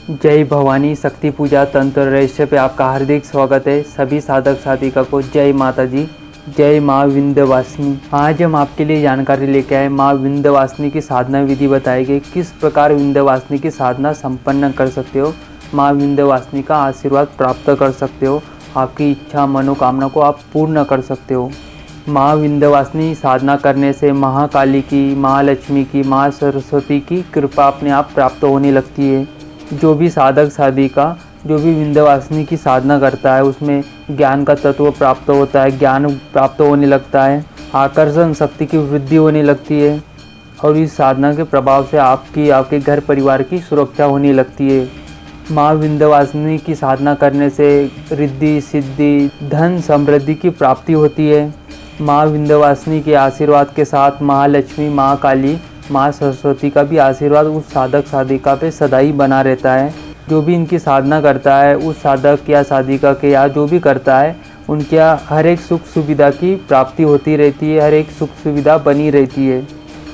जय भवानी शक्ति पूजा तंत्र रहस्य पे आपका हार्दिक स्वागत है। सभी साधक साधिका को जय माता जी, जय माँ विंध्यवासिनी। आज हम आपके लिए जानकारी लेके आए माँ विंध्यवासिनी की साधना विधि बताई गई। किस प्रकार विंध्यवासिनी की साधना संपन्न कर सकते हो, माँ विंध्यवासिनी का आशीर्वाद प्राप्त कर सकते हो, आपकी इच्छा मनोकामना को आप पूर्ण कर सकते हो। माँ विंध्यवासिनी साधना करने से महाकाली की, महालक्ष्मी की, माँ सरस्वती की कृपा अपने आप प्राप्त होने लगती है। जो भी साधक साधिका जो भी विंध्यवासिनी की साधना करता है उसमें ज्ञान का तत्व प्राप्त होता है, ज्ञान प्राप्त होने लगता है, आकर्षण शक्ति की वृद्धि होने लगती है और इस साधना के प्रभाव से आपके घर परिवार की सुरक्षा होने लगती है। माँ विंध्यवासिनी की साधना करने से रिद्धि सिद्धि धन समृद्धि की प्राप्ति होती है। माँ विंध्यवासिनी के आशीर्वाद के साथ महालक्ष्मी, माँ काली, माँ सरस्वती का भी आशीर्वाद उस साधक साधिका पे सदा ही बना रहता है। जो भी इनकी साधना करता है उस साधक या साधिका के या जो भी करता है उनके हर एक सुख सुविधा की प्राप्ति होती रहती है, हर एक सुख सुविधा बनी रहती है।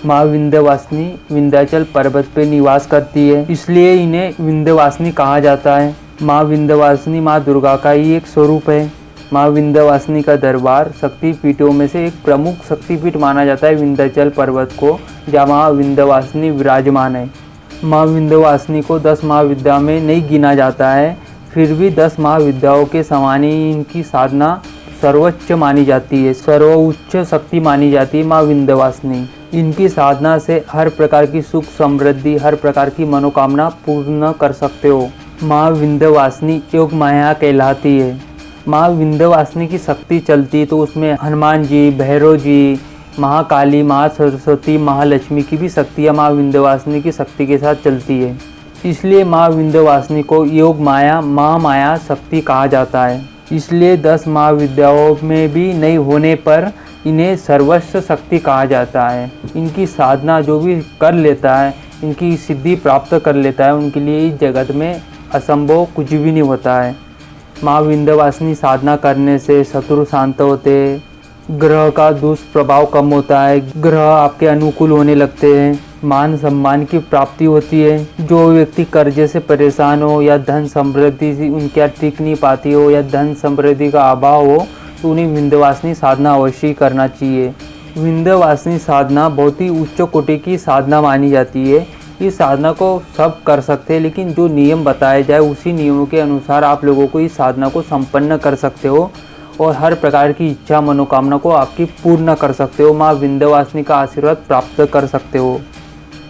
माँ विंध्यवासिनी विंध्याचल पर्वत पे निवास करती है, इसलिए इन्हें विंध्यवासिनी कहा जाता है। माँ विंध्यवासिनी माँ दुर्गा का ही एक स्वरूप है। माँ विंध्यवासिनी का दरबार शक्तिपीठों में से एक प्रमुख शक्तिपीठ माना जाता है विंध्याचल पर्वत को, जहाँ माँ विंध्यवासिनी विराजमान है। माँ विंध्यवासिनी को 10 महाविद्या में नहीं गिना जाता है, फिर भी 10 महाविद्याओं के समान ही इनकी साधना सर्वोच्च मानी जाती है, सर्वोच्च शक्ति मानी जाती है माँ विंध्यवासिनी। इनकी साधना से हर प्रकार की सुख समृद्धि, हर प्रकार की मनोकामना पूर्ण कर सकते हो। माँ विंध्यवासिनी योग माया कहलाती है। माँ विंध्यवासिनी की शक्ति चलती तो उसमें हनुमान जी, भैरव जी, महाकाली, माँ सरस्वती, महालक्ष्मी की भी शक्तियाँ माँ विंध्यवासिनी की शक्ति के साथ चलती है। इसलिए माँ विंध्यवासिनी को योग माया, महामाया शक्ति कहा जाता है। इसलिए 10 महाविद्याओं में भी नहीं होने पर इन्हें सर्वस्व शक्ति कहा जाता है। इनकी साधना जो भी कर लेता है, इनकी सिद्धि प्राप्त कर लेता है, उनके लिए इस जगत में असंभव कुछ भी नहीं होता है। माँ विंध्यवासिनी साधना करने से शत्रु शांत होते हैं, ग्रह का दुष्प्रभाव कम होता है, ग्रह आपके अनुकूल होने लगते हैं, मान सम्मान की प्राप्ति होती है। जो व्यक्ति कर्जे से परेशान हो या धन समृद्धि उनके यहाँ टिक नहीं पाती हो या धन समृद्धि का अभाव हो तो उन्हें विंध्यवासिनी साधना अवश्य करना चाहिए। विंध्यवासिनी साधना बहुत ही उच्च कोटि की साधना मानी जाती है। इस साधना को सब कर सकते हैं, लेकिन जो नियम बताए जाए उसी नियमों के अनुसार आप लोगों को इस साधना को संपन्न कर सकते हो और हर प्रकार की इच्छा मनोकामना को आपकी पूर्ण कर सकते हो। माँ विंध्यवासिनी का आशीर्वाद प्राप्त कर सकते हो।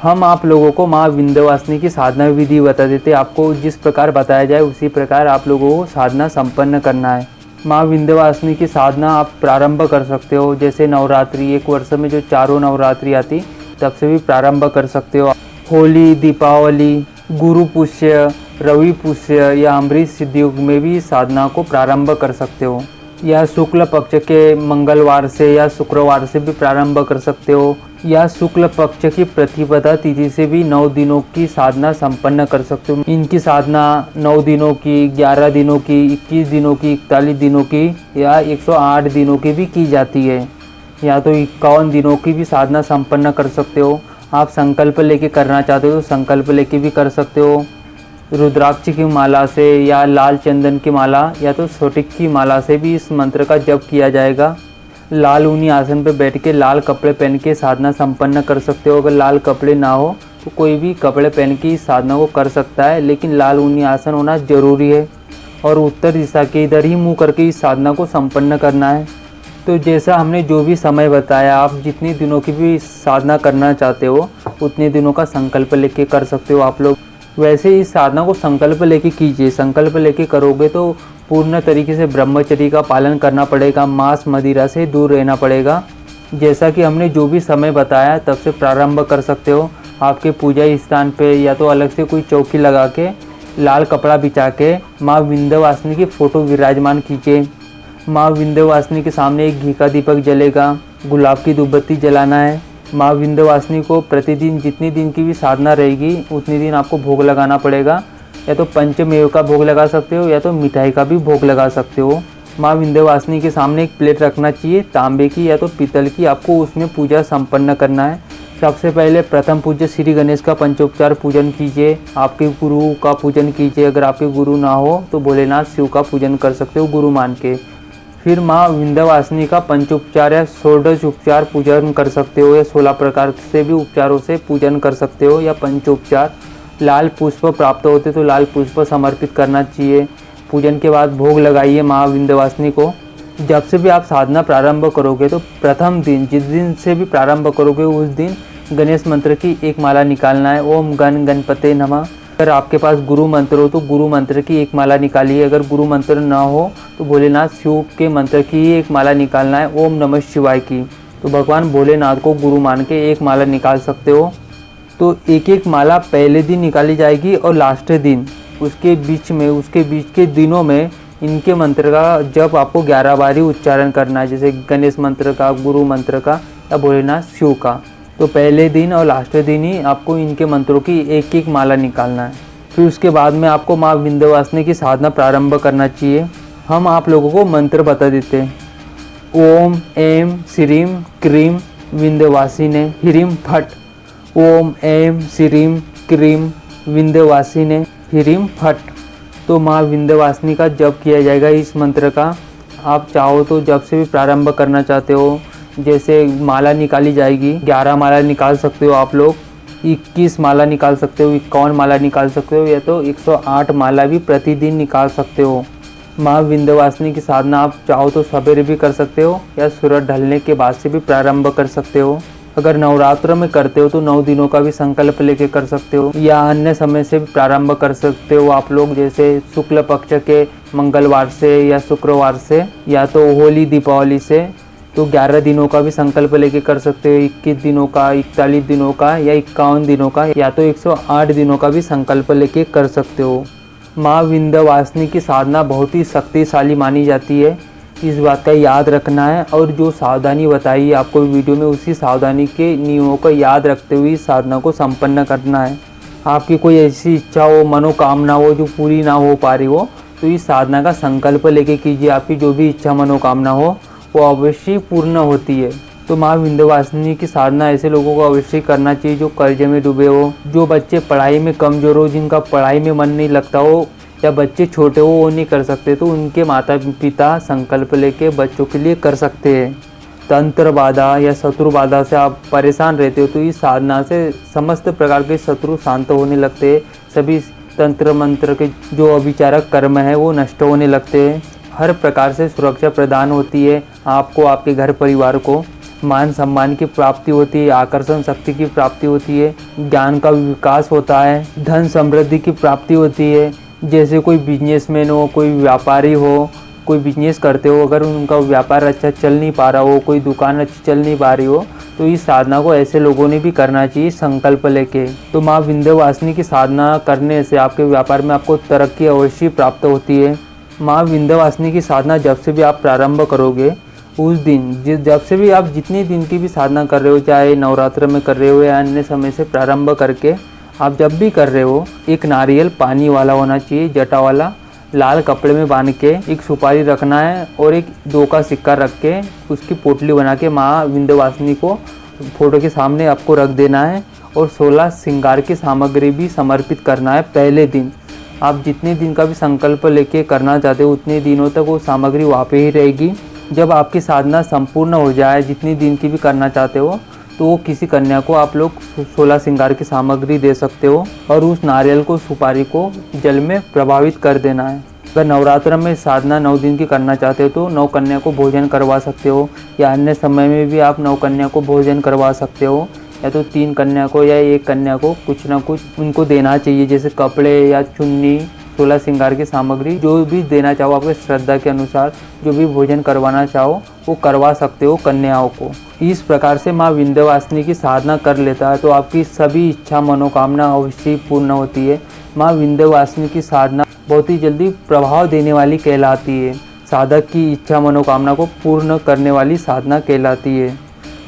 हम आप लोगों को माँ विंध्यवासिनी की साधना विधि बता देते, आपको जिस प्रकार बताया जाए उसी प्रकार आप लोगों को साधना संपन्न करना है। माँ विंध्यवासिनी की साधना आप प्रारंभ कर सकते हो, जैसे नवरात्रि, एक वर्ष में जो 4 नवरात्रि आती तब से भी प्रारंभ कर सकते हो। होली, दीपावली, गुरु पुष्य, रवि पुष्य या अमृत सिद्धि युग में भी साधना को प्रारंभ कर सकते हो, या शुक्ल पक्ष के मंगलवार से या शुक्रवार से भी प्रारंभ कर सकते हो, या शुक्ल पक्ष की प्रतिपदा तिथि से भी 9 दिनों की साधना संपन्न कर सकते हो। इनकी साधना 9 दिनों की, 11 दिनों की, 21 दिनों की, 41 दिनों की या 108 दिनों की भी की जाती है, या तो 51 दिनों की भी साधना संपन्न कर सकते हो। आप संकल्प लेके करना चाहते हो तो संकल्प लेके भी कर सकते हो। रुद्राक्ष की माला से या लाल चंदन की माला या तो स्फटिक की माला से भी इस मंत्र का जप किया जाएगा। लाल ऊनी आसन पर बैठ के लाल कपड़े पहन के साधना संपन्न कर सकते हो। अगर लाल कपड़े ना हो तो कोई भी कपड़े पहन के इस साधना को कर सकता है, लेकिन लाल ऊनी आसन होना जरूरी है और उत्तर दिशा के इधर ही मुँह करके इस साधना को संपन्न करना है। तो जैसा हमने जो भी समय बताया, आप जितने दिनों की भी साधना करना चाहते हो उतने दिनों का संकल्प लेके कर सकते हो आप लोग। वैसे इस साधना को संकल्प लेके कीजिए। संकल्प लेके करोगे तो पूर्ण तरीके से ब्रह्मचर्य का पालन करना पड़ेगा, मांस मदिरा से दूर रहना पड़ेगा। जैसा कि हमने जो भी समय बताया तब से प्रारंभ कर सकते हो। आपके पूजा स्थान पे या तो अलग से कोई चौकी लगा के लाल कपड़ा बिछा के माँ विंध्यवासिनी की फ़ोटो विराजमान कीजिए। माँ विंध्यवासिनी के सामने एक घी का दीपक जलेगा, गुलाब की धूपबत्ती जलाना है। माँ विंध्यवासिनी को प्रतिदिन जितनी दिन की भी साधना रहेगी उतनी दिन आपको भोग लगाना पड़ेगा। या तो पंचमेव का भोग लगा सकते हो या तो मिठाई का भी भोग लगा सकते हो। माँ विंध्यवासिनी के सामने एक प्लेट रखना चाहिए, तांबे की या तो पीतल की, आपको उसमें पूजा संपन्न करना है। सबसे पहले प्रथम पूज्य श्री गणेश का पंचोपचार पूजन कीजिए। आपके गुरु का पूजन कीजिए। अगर आपके गुरु ना हो तो भोलेनाथ शिव का पूजन कर सकते हो गुरु मान के। फिर माँ विंध्यवासिनी का पंचोपचार या षोडश उपचार पूजन कर सकते हो, या 16 प्रकार से भी उपचारों से पूजन कर सकते हो, या पंचोपचार। लाल पुष्प प्राप्त होते तो लाल पुष्प समर्पित करना चाहिए। पूजन के बाद भोग लगाइए माँ विंध्यवासिनी को। जब से भी आप साधना प्रारंभ करोगे तो प्रथम दिन, जिस दिन से भी प्रारंभ करोगे उस दिन गणेश मंत्र की एक माला निकालना है। ओम गण गणपते नमः। अगर आपके पास गुरु मंत्र हो तो गुरु मंत्र की एक माला निकालिए। अगर गुरु मंत्र ना हो तो भोलेनाथ शिव के मंत्र की एक माला निकालना है, ओम नमः शिवाय की। तो भगवान भोलेनाथ को गुरु मान के एक माला निकाल सकते हो। तो एक एक माला पहले दिन निकाली जाएगी और लास्ट दिन उसके बीच के दिनों में इनके मंत्र का जब आपको 11 बार ही उच्चारण करना है, जैसे गणेश मंत्र का, गुरु मंत्र का या भोलेनाथ शिव का। तो पहले दिन और लास्ट दिन ही आपको इनके मंत्रों की एक एक माला निकालना है। फिर उसके बाद में आपको माँ विंध्यवासिनी की साधना प्रारंभ करना चाहिए। हम आप लोगों को मंत्र बता देते हैं। ओम ऐं श्रीं क्रीं विंध्यवासिने ह्रीं फट्। ओम ऐं श्रीं क्रीं विंध्यवासिने ह्रीं फट्। तो माँ विंध्यवासिनी का जप किया जाएगा इस मंत्र का। आप चाहो तो जब से भी प्रारंभ करना चाहते हो, जैसे माला निकाली जाएगी, 11 माला निकाल सकते हो आप लोग, 21 माला निकाल सकते हो, 51 माला निकाल सकते हो, या तो 108 माला भी प्रतिदिन निकाल सकते हो। माँ विंध्यवासिनी की साधना आप चाहो तो सवेरे भी कर सकते हो या सूरज ढलने के बाद से भी प्रारंभ कर सकते हो। अगर नवरात्र में करते हो तो 9 दिनों का भी संकल्प लेके कर सकते हो, या अन्य समय से भी प्रारंभ कर सकते हो आप लोग, जैसे शुक्ल पक्ष के मंगलवार से या शुक्रवार से, या तो होली दीपावली से। तो 11 दिनों का भी संकल्प लेके कर सकते हो, 21 दिनों का, 41 दिनों का या 51 दिनों का, या तो 108 दिनों का भी संकल्प लेके कर सकते हो। माँ विंध्यवासिनी की साधना बहुत ही शक्तिशाली मानी जाती है, इस बात का याद रखना है। और जो सावधानी बताई है आपको वीडियो में, उसी सावधानी के नियमों को याद रखते हुए इस साधना को संपन्न करना है। आपकी कोई ऐसी इच्छा हो, मनोकामना हो जो पूरी ना हो पा रही हो, तो इस साधना का संकल्प लेके कीजिए। आपकी जो भी इच्छा मनोकामना हो वो अवश्य पूर्ण होती है। तो माँ विंध्यवासिनी की साधना ऐसे लोगों को अवश्य करना चाहिए जो कर्ज में डूबे हो, जो बच्चे पढ़ाई में कमज़ोर हो, जिनका पढ़ाई में मन नहीं लगता हो, या बच्चे छोटे हो वो नहीं कर सकते, तो उनके माता पिता संकल्प लेके बच्चों के लिए कर सकते हैं। तंत्र बाधा या शत्रु बाधा से आप परेशान रहते हो तो इस साधना से समस्त प्रकार के शत्रु शांत होने लगते हैं। सभी तंत्र मंत्र के जो अविचारक कर्म है वो नष्ट होने लगते हैं। हर प्रकार से सुरक्षा प्रदान होती है आपको, आपके घर परिवार को। मान सम्मान की प्राप्ति होती है, आकर्षण शक्ति की प्राप्ति होती है, ज्ञान का विकास होता है, धन समृद्धि की प्राप्ति होती है। जैसे कोई बिजनेसमैन हो, कोई व्यापारी हो, कोई बिजनेस करते हो, अगर उनका व्यापार अच्छा चल नहीं पा रहा हो, कोई दुकान अच्छी चल नहीं पा रही हो, तो इस साधना को ऐसे लोगों ने भी करना चाहिए संकल्प लेके। तो माँ विंध्यवासिनी की साधना करने से आपके व्यापार में आपको तरक्की अवश्य प्राप्त होती है। माँ विंध्यवासिनी की साधना जब से भी आप प्रारंभ करोगे उस दिन, जब से भी आप जितने दिन की भी साधना कर रहे हो, चाहे नवरात्र में कर रहे हो या अन्य समय से प्रारंभ करके आप जब भी कर रहे हो, एक नारियल पानी वाला होना चाहिए, जटा वाला, लाल कपड़े में बांध के एक सुपारी रखना है और एक 2 का सिक्का रख के उसकी पोटली बना के माँ विंध्यवासिनी को फोटो के सामने आपको रख देना है। और 16 श्रृंगार की सामग्री भी समर्पित करना है पहले दिन। आप जितने दिन का भी संकल्प लेके करना चाहते हो उतने दिनों तक वो सामग्री वहाँ पे ही रहेगी। जब आपकी साधना संपूर्ण हो जाए, जितनी दिन की भी करना चाहते हो, तो वो किसी कन्या को आप लोग 16 श्रृंगार की सामग्री दे सकते हो और उस नारियल को, सुपारी को जल में प्रभावित कर देना है। अगर नवरात्र में साधना 9 दिन की करना चाहते हो तो 9 कन्या को भोजन करवा सकते हो, या अन्य समय में भी आप 9 कन्या को भोजन करवा सकते हो, या तो 3 कन्या को या 1 कन्या को कुछ ना कुछ उनको देना चाहिए, जैसे कपड़े या चुन्नी, 16 श्रृंगार की सामग्री, जो भी देना चाहो आपके श्रद्धा के अनुसार, जो भी भोजन करवाना चाहो वो करवा सकते हो कन्याओं को। इस प्रकार से माँ विंध्यवासिनी की साधना कर लेता है तो आपकी सभी इच्छा मनोकामना अवश्य पूर्ण होती है। माँ विंध्यवासिनी की साधना बहुत ही जल्दी प्रभाव देने वाली कहलाती है, साधक की इच्छा मनोकामना को पूर्ण करने वाली साधना कहलाती है।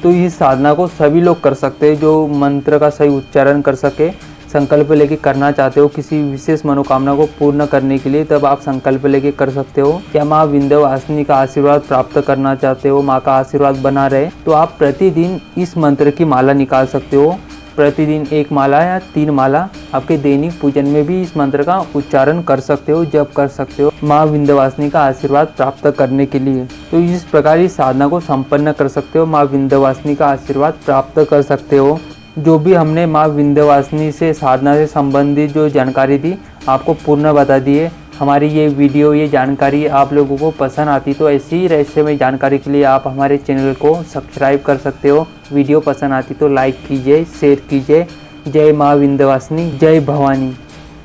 तो इस साधना को सभी लोग कर सकते हैं जो मंत्र का सही उच्चारण कर सके, संकल्प लेके करना चाहते हो किसी विशेष मनोकामना को पूर्ण करने के लिए, तब आप संकल्प लेके कर सकते हो। या माँ विंध्यवासिनी का आशीर्वाद प्राप्त करना चाहते हो, माँ का आशीर्वाद बना रहे, तो आप प्रतिदिन इस मंत्र की माला निकाल सकते हो। प्रतिदिन 1 माला या 3 माला आपके दैनिक पूजन में भी इस मंत्र का उच्चारण कर सकते हो, जप कर सकते हो माँ विंध्यवासिनी का आशीर्वाद प्राप्त करने के लिए। तो इस प्रकार इस साधना को संपन्न कर सकते हो, माँ विंध्यवासिनी का आशीर्वाद प्राप्त कर सकते हो। जो भी हमने माँ विंध्यवासिनी से साधना से संबंधित जो जानकारी दी आपको पूर्ण बता दी है। हमारी ये वीडियो, ये जानकारी आप लोगों को पसंद आती तो ऐसी ही रहस्यमय जानकारी के लिए आप हमारे चैनल को सब्सक्राइब कर सकते हो। वीडियो पसंद आती तो लाइक कीजिए, शेयर कीजिए। जय माँ विंध्यवासिनी, जय भवानी।